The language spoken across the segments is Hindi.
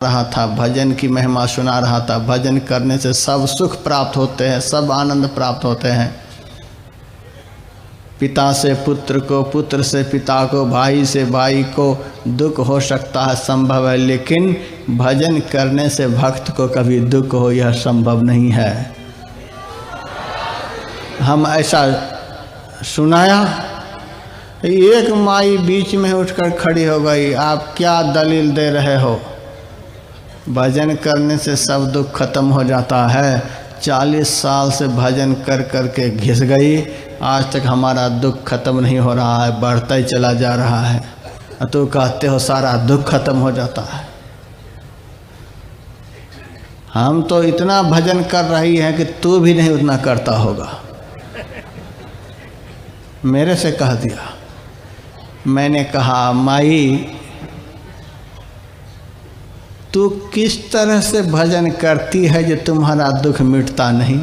रहा था, भजन की महिमा सुना रहा था। भजन करने से सब सुख प्राप्त होते हैं, सब आनंद प्राप्त होते हैं। पिता से पुत्र को, पुत्र से पिता को, भाई से भाई को दुख हो सकता है, संभव है, लेकिन भजन करने से भक्त को कभी दुख हो यह संभव नहीं है। हम ऐसा सुनाया, एक माई बीच में उठकर खड़ी हो गई, आप क्या दलील दे रहे हो? भजन करने से सब दुख खत्म हो जाता है। 40 साल से भजन कर कर के घिस गई, आज तक हमारा दुख खत्म नहीं हो रहा है, बढ़ता ही चला जा रहा है। तो कहते हो सारा दुख खत्म हो जाता है। हम तो इतना भजन कर रही हैं कि तू भी नहीं उतना करता होगा। मेरे से कह दिया। मैंने कहा माई तू किस तरह से भजन करती है जो तुम्हारा दुख मिटता नहीं?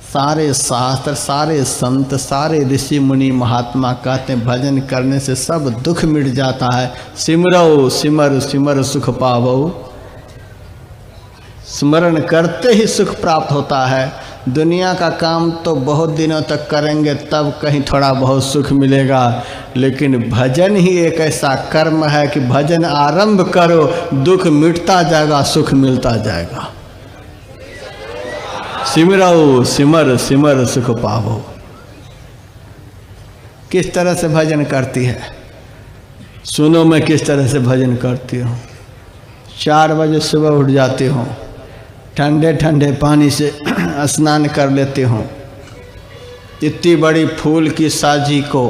सारे शास्त्र, सारे संत, सारे ऋषि मुनि महात्मा कहते हैं भजन करने से सब दुख मिट जाता है। सिमरो सिमर सिमर सुख पावो, स्मरण करते ही सुख प्राप्त होता है। दुनिया का काम तो बहुत दिनों तक करेंगे तब कहीं थोड़ा बहुत सुख मिलेगा, लेकिन भजन ही एक ऐसा कर्म है कि भजन आरंभ करो, दुख मिटता जाएगा, सुख मिलता जाएगा। सिमरो सिमर सिमर सुख पावो। किस तरह से भजन करती है सुनो, मैं किस तरह से भजन करती हूँ। 4 बजे सुबह उठ जाती हूँ, ठंडे ठंडे पानी से स्नान कर लेती हूँ। इतनी बड़ी फूल की साजी को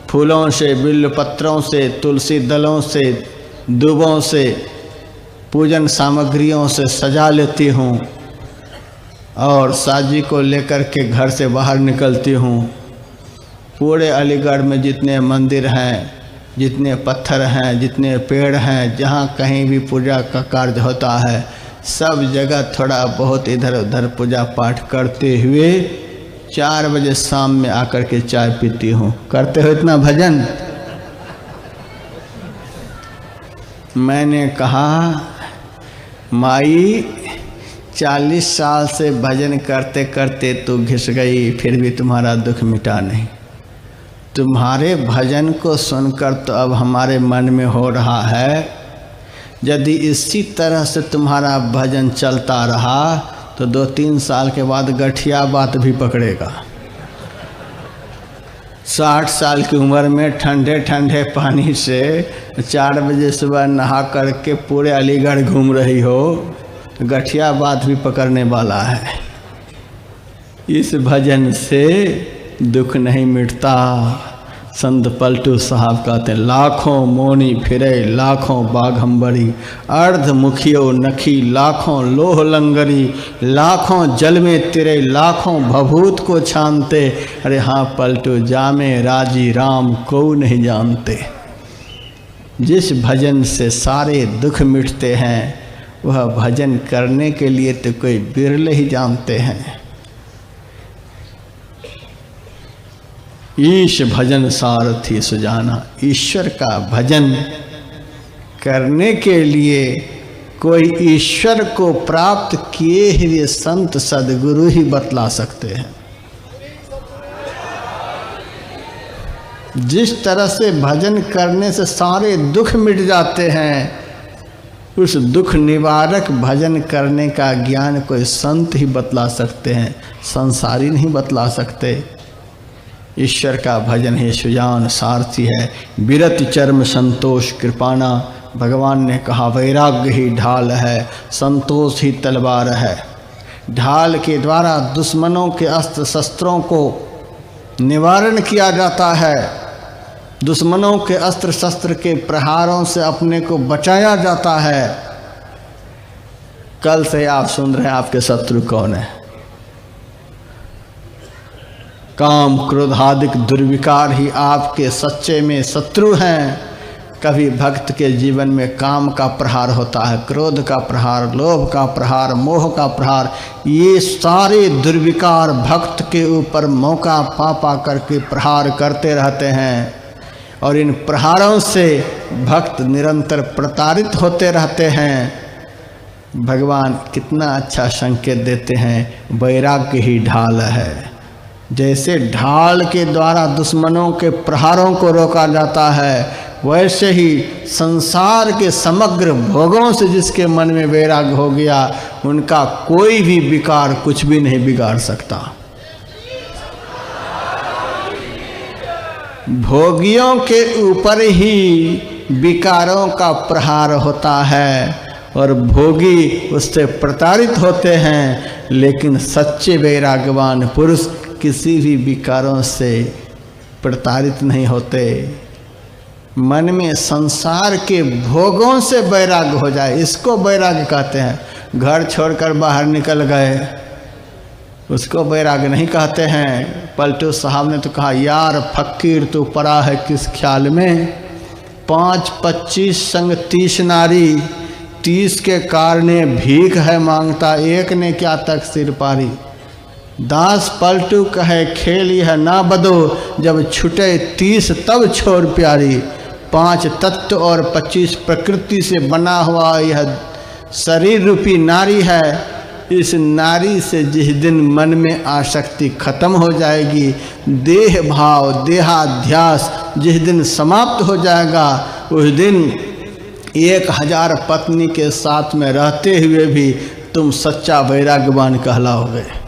फूलों से, बिल्व पत्रों से, तुलसी दलों से, दूबों से, पूजन सामग्रियों से सजा लेती हूँ और साजी को लेकर के घर से बाहर निकलती हूँ। पूरे अलीगढ़ में जितने मंदिर हैं, जितने पत्थर हैं, जितने पेड़ हैं, जहाँ कहीं भी पूजा का कार्य होता है, सब जगह थोड़ा बहुत इधर उधर पूजा पाठ करते हुए 4 बजे शाम में आकर के चाय पीती हूँ। करते हो इतना भजन? मैंने कहा माई 40 साल से भजन करते करते तो घिस गई, फिर भी तुम्हारा दुख मिटा नहीं। तुम्हारे भजन को सुनकर तो अब हमारे मन में हो रहा है यदि इसी तरह से तुम्हारा भजन चलता रहा तो 2-3 साल के बाद गठिया बात भी पकड़ेगा। 60 साल की उम्र में ठंडे ठंडे पानी से 4 बजे सुबह नहा करके पूरे अलीगढ़ घूम रही हो तो गठिया बात भी पकड़ने वाला है। इस भजन से दुख नहीं मिटता। संत पलटू साहब कहते हैं लाखों मोनी फिरे लाखों बाघंबरी, अर्ध मुखियो नखी लाखों लोह लंगरी, लाखों जल में तिरे लाखों भभूत को छानते। अरे हाँ पलटू जामे राजी राम को नहीं जानते। जिस भजन से सारे दुख मिटते हैं वह भजन करने के लिए तो कोई बिरले ही जानते हैं। ईश भजन सारथी सुजाना, ईश्वर का भजन करने के लिए कोई ईश्वर को प्राप्त किए हुए संत सदगुरु ही बतला सकते हैं। जिस तरह से भजन करने से सारे दुख मिट जाते हैं, उस दुख निवारक भजन करने का ज्ञान कोई संत ही बतला सकते हैं, संसारी नहीं बतला सकते। ईश्वर का भजन ही सुजान सारथी है। विरत चर्म संतोष कृपाना, भगवान ने कहा वैराग्य ही ढाल है, संतोष ही तलवार है। ढाल के द्वारा दुश्मनों के अस्त्र शस्त्रों को निवारण किया जाता है, दुश्मनों के अस्त्र शस्त्र के प्रहारों से अपने को बचाया जाता है। कल से आप सुन रहे हैं आपके शत्रु कौन है। काम क्रोध आदि दुर्विकार ही आपके सच्चे में शत्रु हैं। कभी भक्त के जीवन में काम का प्रहार होता है, क्रोध का प्रहार, लोभ का प्रहार, मोह का प्रहार, ये सारे दुर्विकार भक्त के ऊपर मौका पा करके प्रहार करते रहते हैं और इन प्रहारों से भक्त निरंतर प्रताड़ित होते रहते हैं। भगवान कितना अच्छा संकेत देते हैं, वैराग्य ही ढाल है। जैसे ढाल के द्वारा दुश्मनों के प्रहारों को रोका जाता है, वैसे ही संसार के समग्र भोगों से जिसके मन में वैराग्य हो गया, उनका कोई भी विकार कुछ भी नहीं बिगाड़ सकता। भोगियों के ऊपर ही विकारों का प्रहार होता है और भोगी उससे प्रताड़ित होते हैं, लेकिन सच्चे वैराग्यवान पुरुष किसी भी विकारों से प्रताड़ित नहीं होते। मन में संसार के भोगों से वैराग्य हो जाए, इसको वैराग्य कहते हैं। घर छोड़कर बाहर निकल गए, उसको वैराग्य नहीं कहते हैं। पलटू साहब ने तो कहा, यार फकीर तू पड़ा है किस ख्याल में, 5-25 संग 30 नारी, 30 के कारणे भीख है मांगता, एक ने क्या तक सिर पारी। दास पलटू कहे खेल यह ना बदो, जब छुटे 30 तब छोर प्यारी। 5 तत्व और 25 प्रकृति से बना हुआ यह शरीर रूपी नारी है। इस नारी से जिस दिन मन में आसक्ति खत्म हो जाएगी, देह भाव देहाध्यास जिस दिन समाप्त हो जाएगा, उस दिन 1000 पत्नी के साथ में रहते हुए भी तुम सच्चा वैराग्यवान कहलाओगे।